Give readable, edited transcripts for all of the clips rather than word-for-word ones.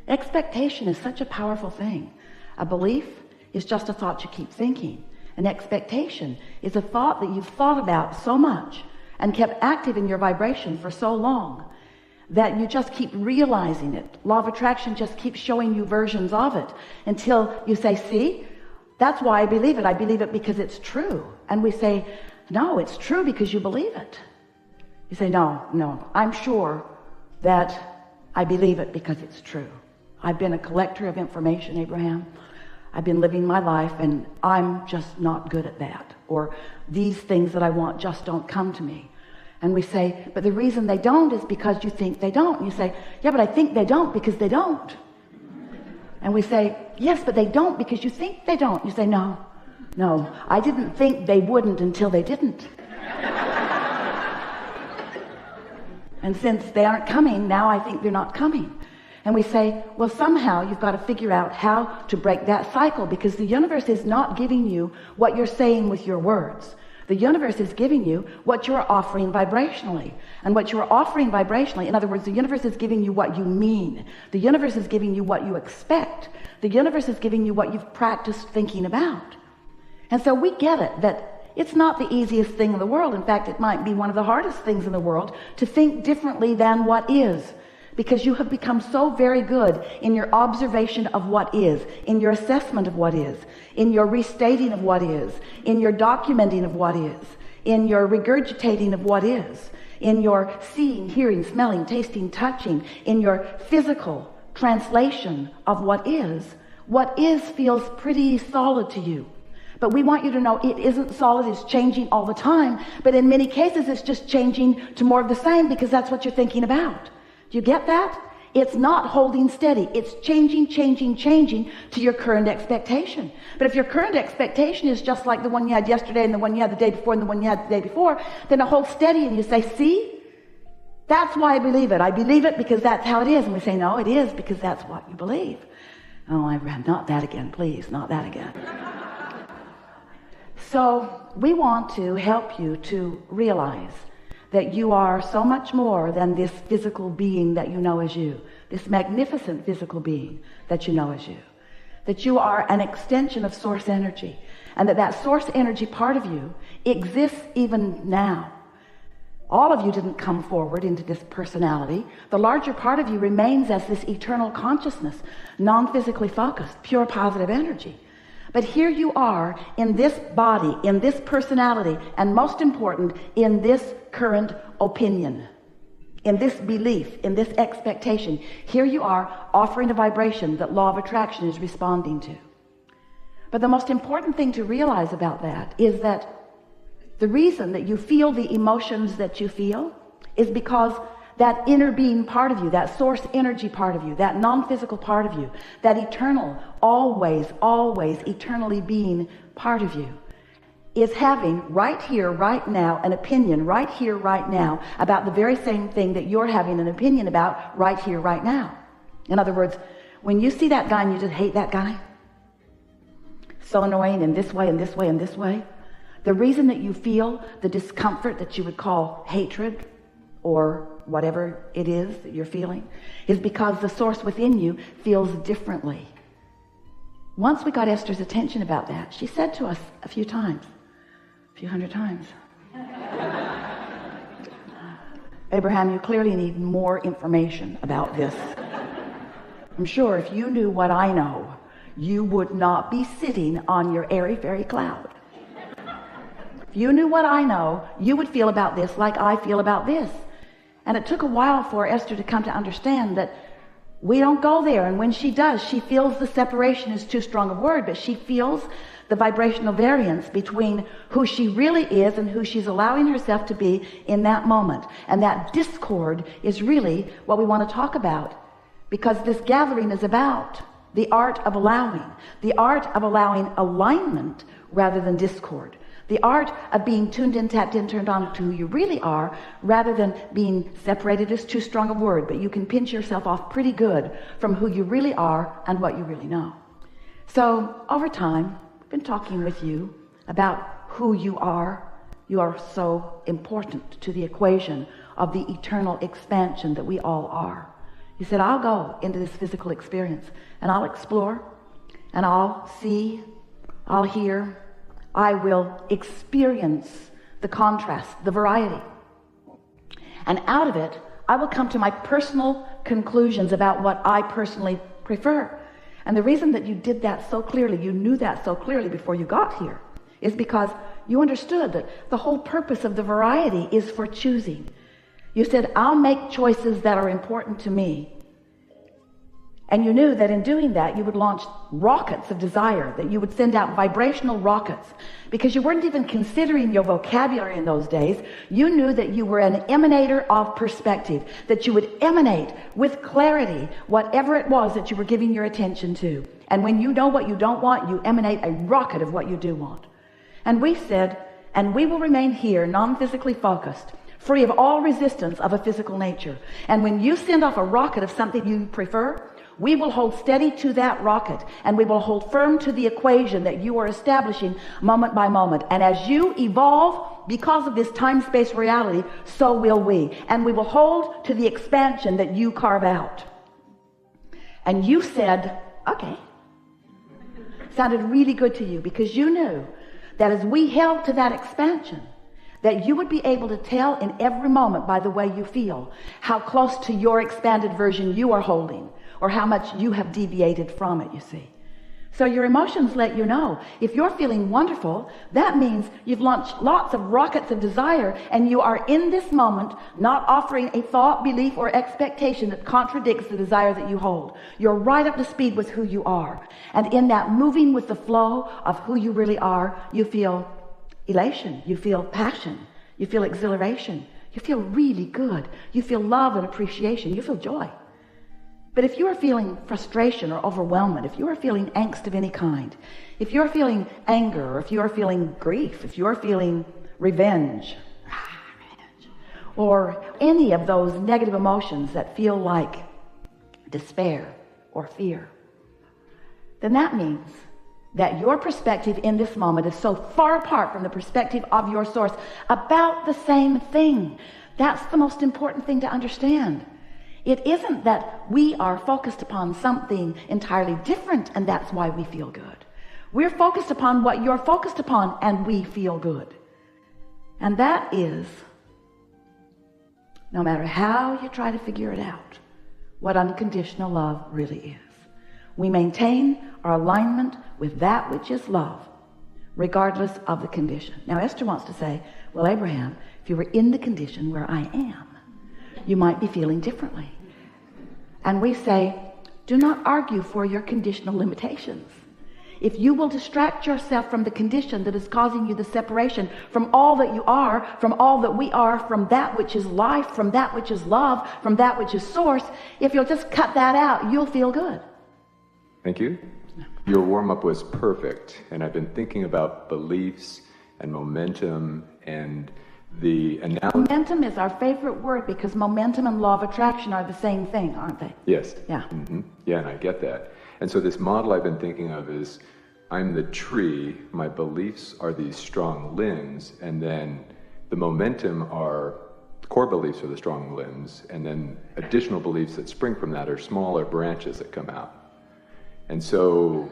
Expectation is such a powerful thing. A belief is just a thought you keep thinking. An expectation is a thought that you've thought about so much and kept active in your vibration for so long that you just keep realizing it. Law of attraction just keeps showing you versions of it until you say, see, that's why I believe it. I believe it because it's true. And we say, no, it's true because you believe it. You say, no, I'm sure that I believe it because it's true. I've been a collector of information, Abraham. I've been living my life and I'm just not good at that. Or these things that I want just don't come to me. And we say, but the reason they don't is because you think they don't. And you say, yeah, but I think they don't because they don't. And we say, yes, but they don't because you think they don't. You say, no, I didn't think they wouldn't until they didn't. And since they aren't coming, now I think they're not coming. And we say, well, somehow you've got to figure out how to break that cycle, because the universe is not giving you what you're saying with your words. The universe is giving you what you're offering vibrationally. And what you're offering vibrationally, in other words, the universe is giving you what you mean. The universe is giving you what you expect. The universe is giving you what you've practiced thinking about. And so we get it, that it's not the easiest thing in the world. In fact, it might be one of the hardest things in the world to think differently than what is. Because you have become so very good in your observation of what is, in your assessment of what is, in your restating of what is, in your documenting of what is, in your regurgitating of what is, in your seeing, hearing, smelling, tasting, touching, in your physical translation of what is feels pretty solid to you. But we want you to know it isn't solid, it's changing all the time. But in many cases, it's just changing to more of the same because that's what you're thinking about. Do you get that? It's not holding steady. It's changing to your current expectation. But if your current expectation is just like the one you had yesterday and the one you had the day before and the one you had the day before, then it holds steady and you say, see, that's why I believe it. I believe it because that's how it is. And we say, no, it is because that's what you believe. Oh, Abraham, not that again, please, not that again. So we want to help you to realize that you are so much more than this physical being that you know as you, this magnificent physical being that you know as you, that you are an extension of source energy, and that source energy part of you exists even now. All of you didn't come forward into this personality. The larger part of you remains as this eternal consciousness, non-physically focused, pure positive energy. But here you are in this body, in this personality, and most important, in this current opinion, in this belief, in this expectation. Here you are offering a vibration that law of attraction is responding to. But the most important thing to realize about that is that the reason that you feel the emotions that you feel is because that inner being part of you, that source energy part of you, that non-physical part of you, that eternal, always eternally being part of you is having right here, right now, an opinion right here, right now about the very same thing that you're having an opinion about right here, right now. In other words, when you see that guy and you just hate that guy, so annoying in this way and this way and this way, the reason that you feel the discomfort that you would call hatred or whatever it is that you're feeling is because the source within you feels differently. Once we got Esther's attention about that, she said to us a few hundred times, Abraham, you clearly need more information about this. I'm sure if you knew what I know, you would not be sitting on your airy fairy cloud. If you knew what I know, you would feel about this like I feel about this. And it took a while for Esther to come to understand that we don't go there. And when she does, she feels the separation is too strong a word, but she feels the vibrational variance between who she really is and who she's allowing herself to be in that moment. And that discord is really what we want to talk about, because this gathering is about the art of allowing alignment rather than discord. The art of being tuned in, tapped in, turned on to who you really are, rather than being separated is too strong a word, but you can pinch yourself off pretty good from who you really are and what you really know. So over time, I've been talking with you about who you are. You are so important to the equation of the eternal expansion that we all are. You said, I'll go into this physical experience and I'll explore and I'll see, I'll hear, I will experience the contrast, the variety. And out of it, I will come to my personal conclusions about what I personally prefer. And the reason that you did that so clearly, you knew that so clearly before you got here, is because you understood that the whole purpose of the variety is for choosing. You said, I'll make choices that are important to me. And you knew that in doing that, you would launch rockets of desire, that you would send out vibrational rockets, because you weren't even considering your vocabulary in those days. You knew that you were an emanator of perspective, that you would emanate with clarity whatever it was that you were giving your attention to. And when you know what you don't want, you emanate a rocket of what you do want. And we said, and we will remain here, non-physically focused, free of all resistance of a physical nature. And when you send off a rocket of something you prefer, we will hold steady to that rocket, and we will hold firm to the equation that you are establishing moment by moment. And as you evolve because of this time-space reality, so will we. And we will hold to the expansion that you carve out. And you said, okay. Sounded really good to you, because you knew that as we held to that expansion, that you would be able to tell in every moment by the way you feel how close to your expanded version you are holding, or how much you have deviated from it, you see. So your emotions let you know. If you're feeling wonderful, that means you've launched lots of rockets of desire, and you are in this moment not offering a thought, belief, or expectation that contradicts the desire that you hold. You're right up to speed with who you are. And in that moving with the flow of who you really are, you feel elation, you feel passion, you feel exhilaration, you feel really good, you feel love and appreciation, you feel joy. But if you are feeling frustration or overwhelmment, if you are feeling angst of any kind, if you're feeling anger, or if you are feeling grief, if you're feeling revenge, or any of those negative emotions that feel like despair or fear, then that means that your perspective in this moment is so far apart from the perspective of your source about the same thing. That's the most important thing to understand. It isn't that we are focused upon something entirely different and that's why we feel good. We're focused upon what you're focused upon and we feel good. And that is, no matter how you try to figure it out, what unconditional love really is. We maintain our alignment with that which is love, regardless of the condition. Now Esther wants to say, well, Abraham, if you were in the condition where I am, you might be feeling differently. And we say, do not argue for your conditional limitations. If you will distract yourself from the condition that is causing you the separation from all that you are, from all that we are, from that which is life, from that which is love, from that which is source, if you'll just cut that out, you'll feel good. Thank you. Your warm-up was perfect, and I've been thinking about beliefs and momentum and the analogy. Momentum is our favorite word because momentum and law of attraction are the same thing, aren't they? Yes. Yeah. Mm-hmm. Yeah, and I get that. And so this model I've been thinking of is, I'm the tree, my beliefs are these strong limbs, and then the momentum are, core beliefs are the strong limbs, and then additional beliefs that spring from that are smaller branches that come out. And so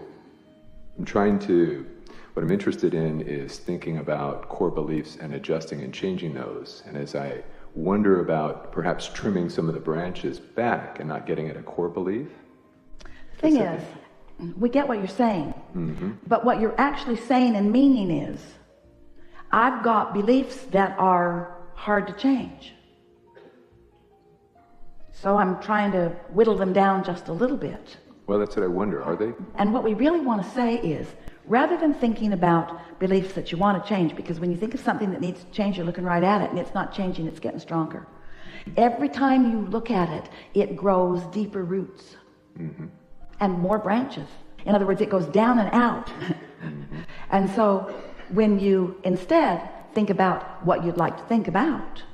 what I'm interested in is thinking about core beliefs and adjusting and changing those. And as I wonder about perhaps trimming some of the branches back and not getting at a core belief. The thing is, we get what you're saying, but what you're actually saying and meaning is, I've got beliefs that are hard to change. So I'm trying to whittle them down just a little bit. Well, that's what I wonder, are they? And what we really want to say is, rather than thinking about beliefs that you want to change, because when you think of something that needs to change, you're looking right at it, and it's not changing, it's getting stronger. Every time you look at it, it grows deeper roots and more branches. In other words, it goes down and out. And so when you instead think about what you'd like to think about,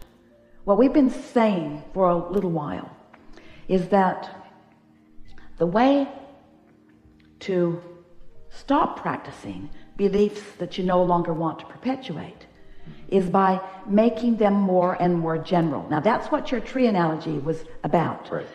what we've been saying for a little while is that the way to stop practicing beliefs that you no longer want to perpetuate is by making them more and more general. Now that's what your tree analogy was about. Right.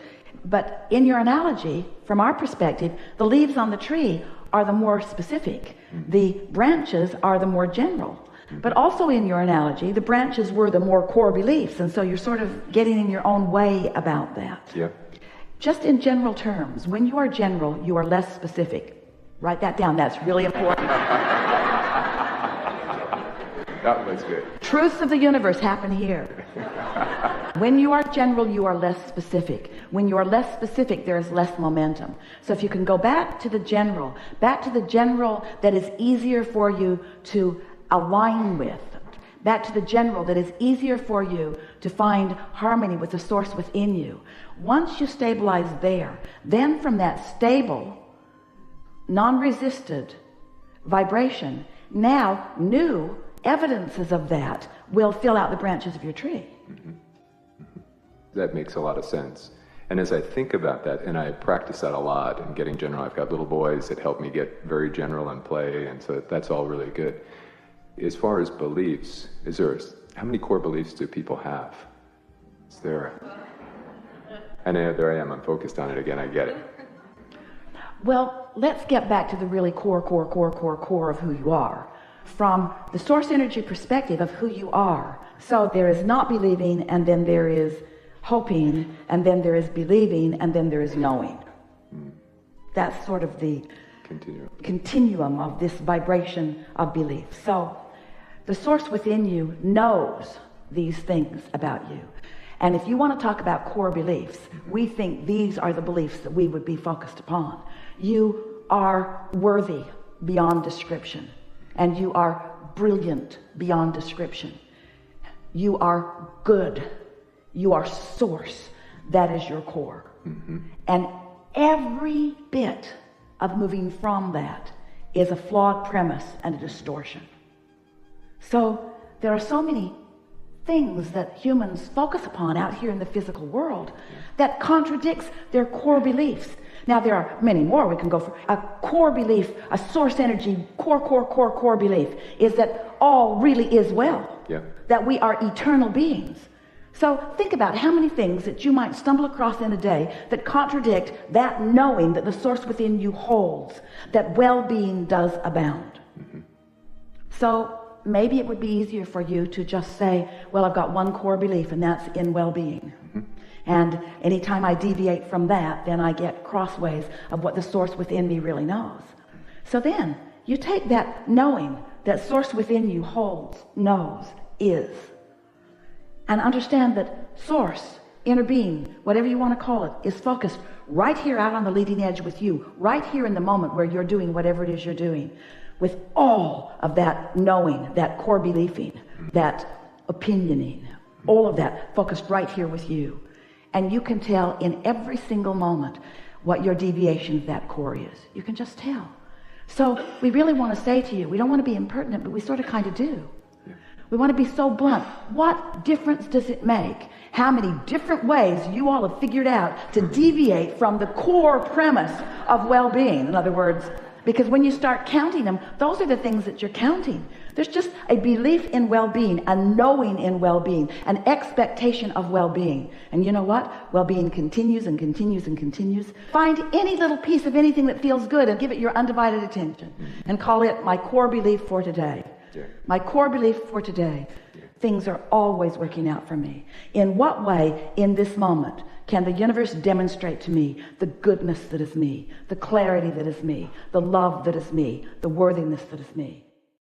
But in your analogy, from our perspective, the leaves on the tree are the more specific. The branches are the more general. But also in your analogy, the branches were the more core beliefs. And so you're sort of getting in your own way about that. Yeah. Just in general terms, when you are general, you are less specific. Write that down. That's really important. That was good. Truths of the universe happen here. When you are general, you are less specific. When you are less specific, there is less momentum. So if you can go back to the general that is easier for you to align with, back to the general that is easier for you to find harmony with the source within you. Once you stabilize there, then from that stable, non-resisted vibration, now new evidences of that will fill out the branches of your tree. That makes a lot of sense. And as I think about that, and I practice that a lot and getting general, I've got little boys that help me get very general and play, and so that's all really good. As far as beliefs, how many core beliefs do people have? Is there? And there I am, I'm focused on it again, I get it. Well, let's get back to the really core of who you are. From the source energy perspective of who you are. So there is not believing, and then there is hoping, and then there is believing, and then there is knowing. That's sort of the continuum of this vibration of belief. So the source within you knows these things about you. And if you want to talk about core beliefs, we think these are the beliefs that we would be focused upon. You are worthy beyond description. And you are brilliant beyond description. You are good. You are source. That is your core. And every bit of moving from that is a flawed premise and a distortion. So there are so many things that humans focus upon out here in the physical world that contradicts their core beliefs. Now, there are many more we can go for. A core belief, a source energy, core belief is that all really is well. Yeah. That we are eternal beings. So think about how many things that you might stumble across in a day that contradict that knowing that the source within you holds, that well-being does abound. So maybe it would be easier for you to just say, well, I've got one core belief, and that's in well-being. And anytime I deviate from that, then I get crossways of what the source within me really knows. So then you take that knowing that source within you holds, knows, is, and understand that source, inner being, whatever you want to call it, is focused right here out on the leading edge with you, right here in the moment where you're doing whatever it is you're doing, with all of that knowing, that core believing, that opinioning, all of that focused right here with you. And you can tell in every single moment what your deviation of that core is. You can just tell. So we really want to say to you, we don't want to be impertinent, but we sort of kind of do. We want to be so blunt. What difference does it make how many different ways you all have figured out to deviate from the core premise of well-being? In other words, because when you start counting them, those are the things that you're counting. There's just a belief in well-being, a knowing in well-being, an expectation of well-being. And you know what? Well-being continues and continues and continues. Find any little piece of anything that feels good and give it your undivided attention and call it my core belief for today. My core belief for today. Things are always working out for me. In what way, in this moment, can the universe demonstrate to me the goodness that is me, the clarity that is me, the love that is me, the worthiness that is me?